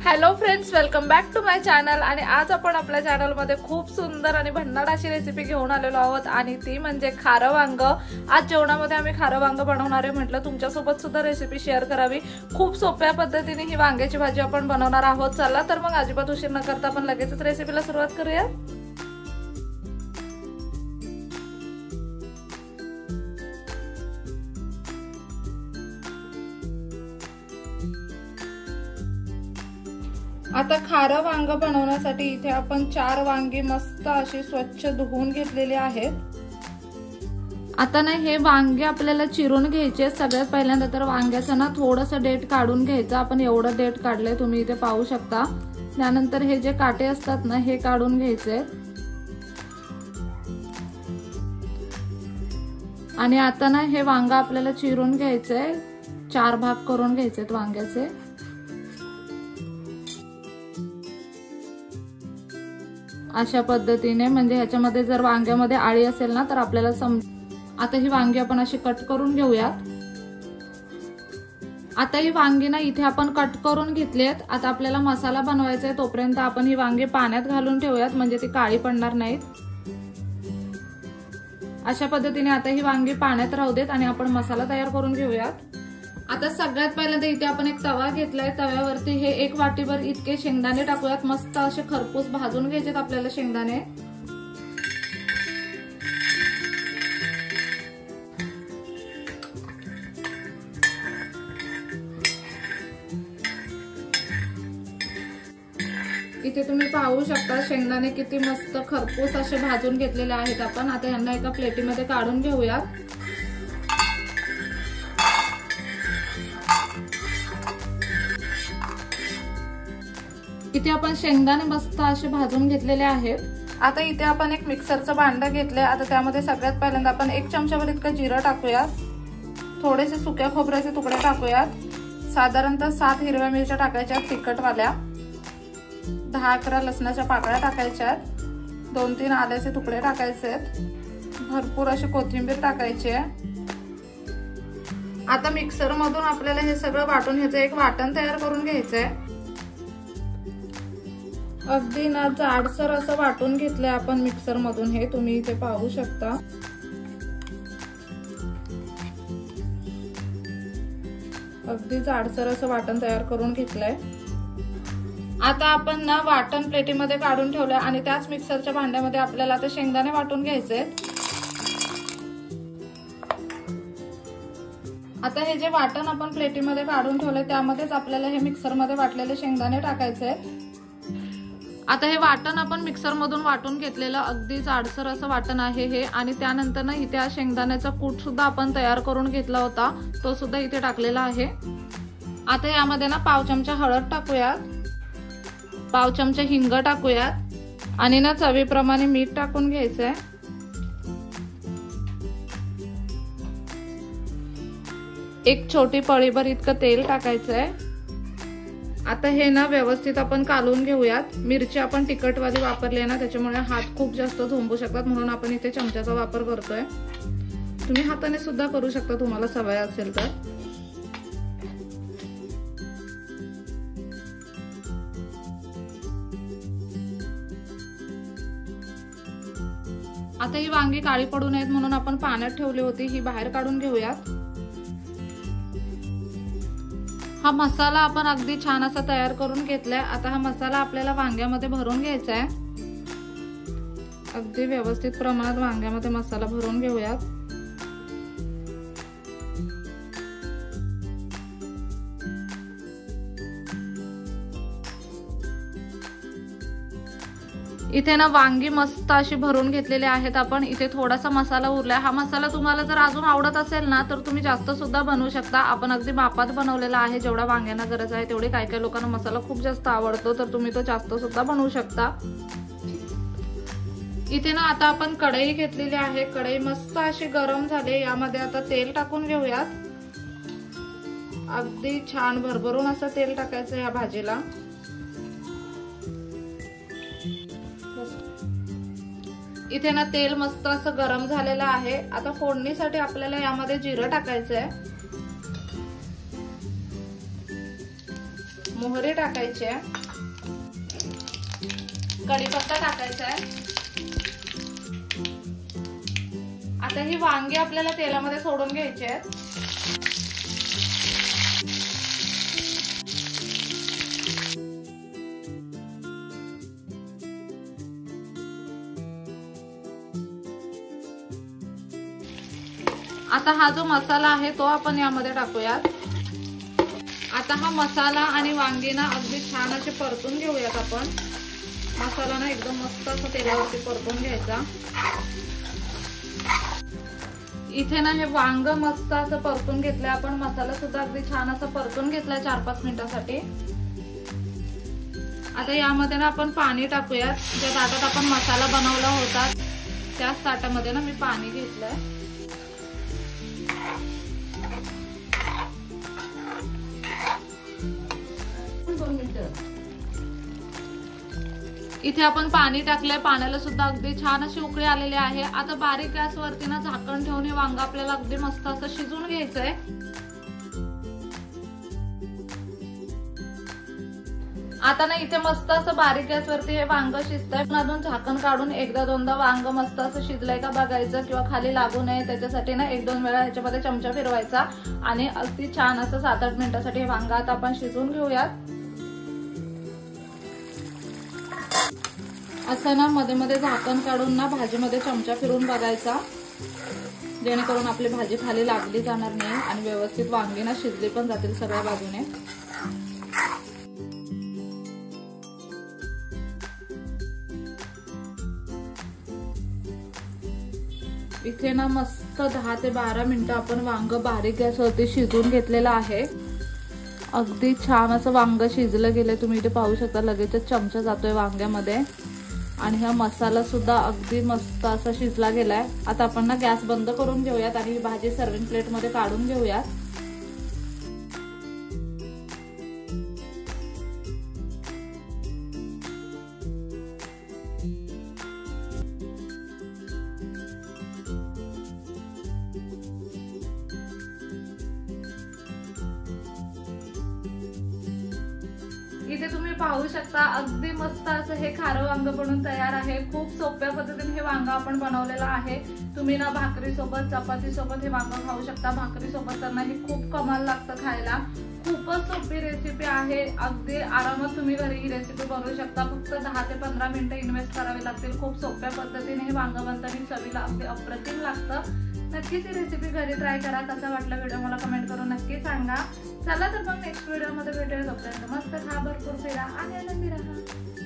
Hello friends, welcome back to my channel. आणि आज आपण आपल्या चॅनल मध्ये खूप सुंदर आणि भन्नाट अशी रेसिपी घेऊन आलेलो आहोत आणि ती म्हणजे खारं वांग। आज जेवणामध्ये आम्ही खारं वांग बनवणार आहे। म्हटलं तुमच्यासोबत सुद्धा रेसिपी शेअर करावी। खूप सोप्या पद्धतीने ही वांग्याची भाजी आपण बनवणार आहोत। चला तर मग अजिबात उशीर न करता आपण लगेचच रेसिपीला सुरुवात करूया। आता खारं वांग बनवण्यासाठी इथे आपण 4 वांगी मस्त अशी स्वच्छ धुवून घेतलेली आहेत। आता ना हे वांगे आपल्याला चिरून घ्यायचे। सगळ्यात पहिल्यांदा तर वांग्याचं ना थोडंसं देठ काढून घ्यायचं। आपण एवढं देठ काढलंय, तुम्ही इथे पाहू शकता। त्यानंतर हे जे काटे असतात ना हे काढून घ्यायचे आणि आता ना हे वांग आपल्याला चिरून घ्यायचंय। 4 भाग करून घ्यायचेत वांग्याचे। अशा पद्धतीने, म्हणजे ह्याच्यामध्ये जर वांग्यामध्ये आळी असेल ना तर आपल्याला आता ही वांगी आपण अशी कट करून घेऊयात। आता ही वांगी ना इथे आपण कट करून घेतलीत। आता आपल्याला मसाला बनवायचा आहे, तोपर्यंत आपण ही वांगी पाण्यात घालून ठेवूयात, म्हणजे ती काळी पडणार नाहीत। अशा पद्धतीने आता ही वांगी पाण्यात राहू देत आणि आपण मसाला तयार करून घेऊयात। आता सगळ्यात पहिल्यांदा इथे आपण एक तवा घेतलाय। तव्यावरती हे 1 वाटीभर इतके शेंगदाणे टाकूयात। मस्त असे खरपूस भाजून घ्यायचेत आपल्याला शेंगदाणे। इथे तुम्ही पाहू शकता शेंगदाणे किती मस्त खरपूस असे भाजून घेतलेले आहेत आपण। आता यांना एका प्लेटीमध्ये काढून घेऊयात। इथे आपण शेंगदाणे मस्त असे भाजून घेतलेले आहेत। आता इथे आपण एक मिक्सरचं भांडं घेतलंय। आता त्यामध्ये सगळ्यात पहिल्यांदा आपण 1 चमचाभर इतकं जिरं टाकूयात। थोडेसे सुक्या खोबऱ्याचे तुकडे टाकूयात। साधारणतः 7 हिरव्या मिरच्या टाकायच्या तिखटवाल्या, 10-11 लसणाच्या पाकळ्या टाकायच्या, 2-3 आल्याचे तुकडे टाकायचे, भरपूर अशी कोथिंबीर टाकायची आहे। आता मिक्सर मधून आपल्याला हे सगळं वाटून घ्यायचं, एक वाटण तयार करून घ्यायचंय। अगदी ना जाडसर असं वाटून घेतलंय आपण मिक्सर मधून, हे तुम्ही इथे पाहू शकता। अगदी जाडसर असं वाटण तयार करून घेतलंय। आता आपण ना वाटण प्लेटीमध्ये काढून ठेवलंय आणि त्याच मिक्सरच्या भांड्यामध्ये आपल्याला आता शेंगदाणे वाटून घ्यायचे। आता हे जे वाटण आपण प्लेटीमध्ये काढून ठेवलंय त्यामध्येच आपल्याला हे मिक्सर मध्ये वाटलेले शेंगदाणे टाकायचे। आता हे वाटण आपण मिक्सर मधून वाटून घेतलेलं अगदी जाडसर असं वाटण आहे हे। आणि त्यानंतर ना इथे शेंगदाण्याचा कूट सुद्धा आपण तयार करून घेतला होता, तो सुद्धा इथे टाकलेला आहे। आता यामध्ये ना 1/2 चमचा हळद टाकूयात, 1/2 चमचा हिंग टाकूयात आणि ना चवीप्रमाणे मीठ टाकून घ्यायचंय। एक छोटी पळीभर इतकं तेल टाकायचंय। आता हे ना व्यवस्थित आपण कालवून घेऊयात। मिरची आपण तिखटवाली वापरली ना, त्याच्यामुळे हात खूप जास्त झोंबू शकतात, म्हणून आपण इथे चमच्याचा वापर करतोय। तुम्ही हाताने सुद्धा करू शकता तुम्हाला सवय असेल तर। आता ही वांगी काळी पडू नयेत म्हणून आपण पाण्यात ठेवली होती, ही बाहेर काढून घेऊयात। हा मसाला आपण अगदी छान असा तयार करून घेतलाय। आता हा मसाला आपल्याला वांग्यामध्ये भरून घ्यायचा आहे। अगदी व्यवस्थित प्रमाणात वांग्यामध्ये मसाला भरून घेऊयात। इथे ना वांगी मस्त अशी भरून घेतलेले आहेत आपण। इथे थोडासा मसाला उरलाय। हा मसाला तुम्हाला जर अजून आवडत असेल ना तर तुम्ही जास्त सुद्धा बनवू शकता। आपण अगदी मापात बनवलेला आहे, जेवढा वांग्यांना गरज आहे तेवढे। काही लोकांना मसाला खूप जास्त आवडतो तर तुम्ही तो जास्त सुद्धा बनवू शकता। इथे ना आता आपण कढई घेतलेली आहे। कढई मस्त अशी गरम झाली, यामध्ये आता तेल टाकून घेऊयात। अगदी छान भरभरून असं तेल टाकायचं या भाजीला। इथे ना तेल मस्त असं गरम झालेलं आहे। आता फोडणीसाठी आपल्याला यामध्ये जिरं टाकायचंय। मोहरी टाकायची आहे, कढीपत्ता टाकायचा आहे। आता ही वांगी आपल्याला तेलामध्ये सोडून घ्यायची आहेत। आता हा जो मसाला आहे तो आपण यामध्ये टाकूयात। आता हा मसाला आणि वांगी ना अगदी छान असे परतून घेऊयात आपण। मसाला ना एकदम मस्त असं तेलावरती परतून घ्यायचा। इथे ना हे वांग मस्त असं परतून घेतलंय आपण, मसाला सुद्धा अगदी छान असं परतून घेतलाय 4-5 मिनिटांसाठी। आता यामध्ये ना आपण पाणी टाकूयात। ज्या ताटात आपण मसाला बनवला होता त्याच ताटामध्ये ना मी पाणी घेतलंय। इथे आपण पाणी टाकलंय, पाण्याला सुद्धा अगदी छान अशी उकळी आलेली आहे। आता बारीक गॅसवरती ना झाकण ठेवून हे वांग आपल्याला अगदी मस्त असं शिजवून घ्यायचंय। आता ना इथे मस्त असं बारीक गॅसवरती हे वांग शिजतंय। अजून झाकण काढून एकदा दोनदा वांग मस्त असं शिजलंय का बघायचं, किंवा खाली लागू नये त्याच्यासाठी ना 1-2 वेळा ह्याच्यामध्ये चमचा फिरवायचा आणि अगदी छान असं 7-8 मिनिटांसाठी हे वांग आता आपण शिजवून घेऊयात। असं ना मध्ये मध्ये झाकण काढून ना भाजीमध्ये चमचा फिरून बघायचा, जेणेकरून आपली भाजी खाली लागली जाणार नाही आणि व्यवस्थित वांगी ना शिजली पण जातील सगळ्या बाजूने। इथे ना मस्त 10 ते 12 मिनिटं आपण वांग बारीक गॅसवरती शिजवून घेतलेलं आहे। अगदी छान असं वांग शिजलं गेलंय, तुम्ही इथे पाहू शकता। लगेचच चमचा जातोय वांग्यामध्ये आणि हा मसाला सुद्धा अगदी मस्त असा शिजला गेलाय। आता आपण ना गॅस बंद करून घेऊयात आणि ही भाजी सर्विंग प्लेट मध्ये काढून घेऊयात। इथे तुम्ही पाहू शकता अगदी मस्त असं हे खारं वांग बनून तयार आहे। खूप सोप्या पद्धतीने हे वांग आपण बनवलेलं आहे। तुम्ही ना भाकरी सोबत चपाती सोबत हे वांग खाऊ शकता। भाकरी सोबत तर हे खूप कमाल लागतं खायला। खूपच सोपी रेसिपी आहे, अगदी आरामात तुम्ही घरी ही रेसिपी बनवू शकता। फक्त 10 ते 15 मिनिटं इन्व्हेस्ट करावे लागतील। खूप सोप्या पद्धतीने हे वांग बनतं आणि चवीला अगदी अप्रतिम लागतं। नक्कीच ही रेसिपी घरी ट्राय करा। कसा वाटला व्हिडिओ मला कमेंट करून नक्की सांगा। चला तर मग नेक्स्ट व्हिडिओ मध्ये भेटूया। तोपर्यंत मस्त खा, भरपूर फिरा आणि आनंदी राहा।